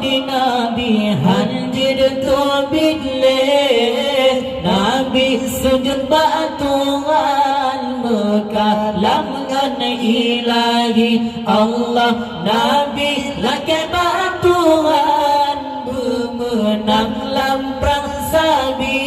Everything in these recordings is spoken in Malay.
di Nabi hanjir tu bidle Nabi sujud batuan berkalam dengan ilahi Allah Nabi lakai batuan bermenang lamprang sabi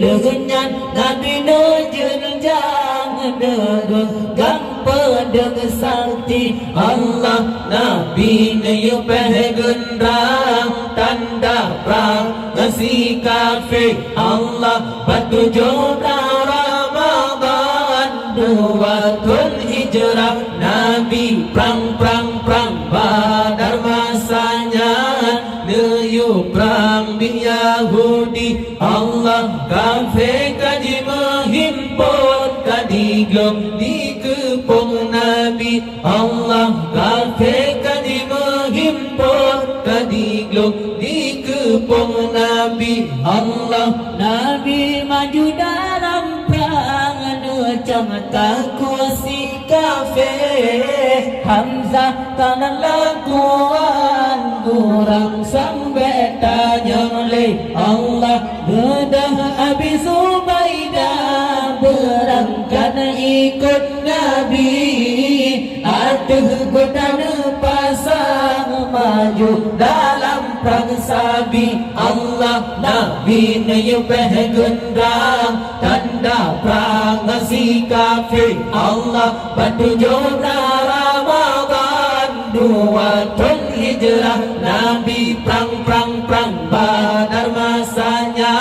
lengan Nabi nerjenjang negang pedang sakti Allah Nabi nayu pegendrang tanda perang ngasi kafir Allah batu jodoh Ramadan 2 tahun hijrah Nabi perang Badar masanya Nayu perang di Yahudi Allah kafir kaji menghimpun kadiglom di kepung Nabi Allah kafir kaji menghimpun kadiglom di kepung Nabi Allah Nabi maju dalam perang macam takut si kafir Hamzah tanah lakuan kurang sampai tanya oleh Allah bedah Abi Zubaidah berangkat ikut Nabi aduh godana pasang maju dalam perang sabi Allah Nabi nayu pegendrang tanda perang ngasi kafir Allah batu jodoh Ramadan 2 tahun hijrah Nabi perang Badar masanya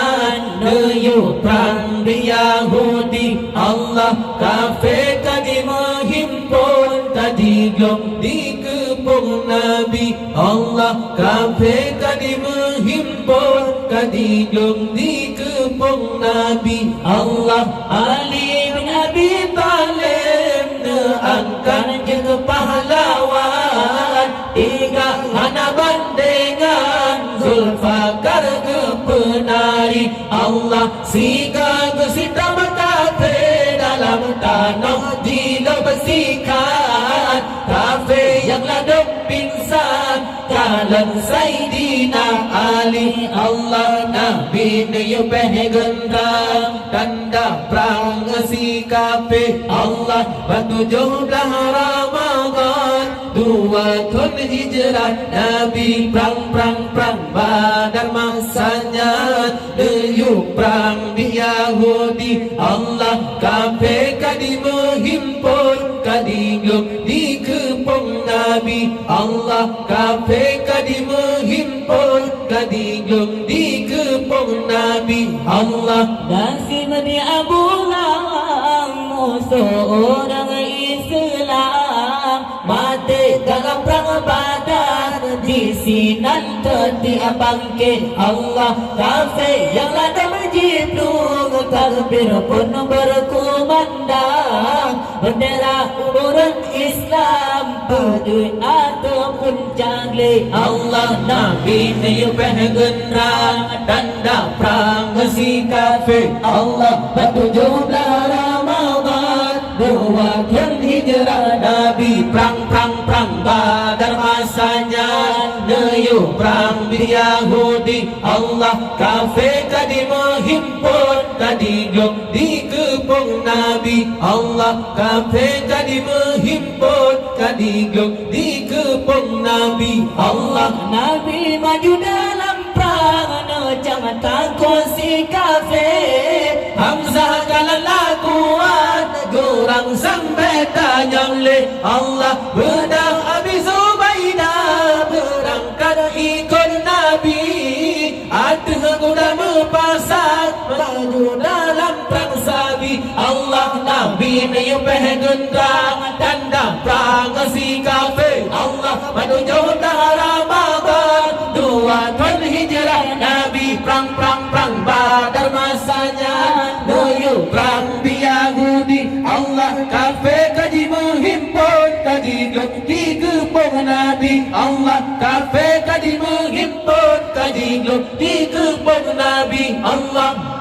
Nayu perang di Yahudi Allah kafir kaji menghimpun kadiglom di kepung Nabi Allah kafir kaji menghimpun kadiglom di kepung Nabi Allah Ali bin Abi Talib neangkan jaga pahlawan tiga hana bandengan Zulfakar ke penari Allah sika gesita kafir dalam tanah jila bersikat kafir yang laduk pingsan kalan Sayyidina Ali Allah Nabi nayu pegendrang tanda perang ngasi kafir Allah batu jodoh Ramadan 2 tahun hijrah Nabi perang Badar masanya Nayu perang di Yahudi Allah kafir kadi menghimpun kadiglom di kepung Nabi Allah kafir kadi menghimpun kadiglom di kepung Nabi Allah nasib di Abu Lahab musuh orang Islam mati dalam perang Badar di sinan tertiap bangkit Allah kafir yang lada menjiplung takbir pun berkumandang bendera orang Islam berdui ataupun jangli Allah Nabi nayu pegendrang tanda perang ngasi kafir Allah batu jodoh Ramadan 2 tahun hijrah Nabi perang Badar masanya Nayu perang di Yahudi Allah kafir kadi menghimpun kadiglom di kepung Nabi Allah kafir kadi menghimpun kadiglom di kepung Nabi Allah Nabi maju dalam perang macam takut si kafir Hamzah kalah lakuan kurang sampai tanya oleh Allah bedah Abi Zubaidah berangkat ikut Nabi ada kuda mepasang maju dalam perang sabi Allah Nabi nayu pegendrang tanda perang ngasi kafir Allah maju jodoh Ramadan 2 tahun hijrah Nabi perang Badar masanya Nayu perang di Yahudi Allah kafir kaji menghimpun kadiglom di kepung Nabi Allah kafir kaji menghimpun kadiglom di kepung Nabi Allah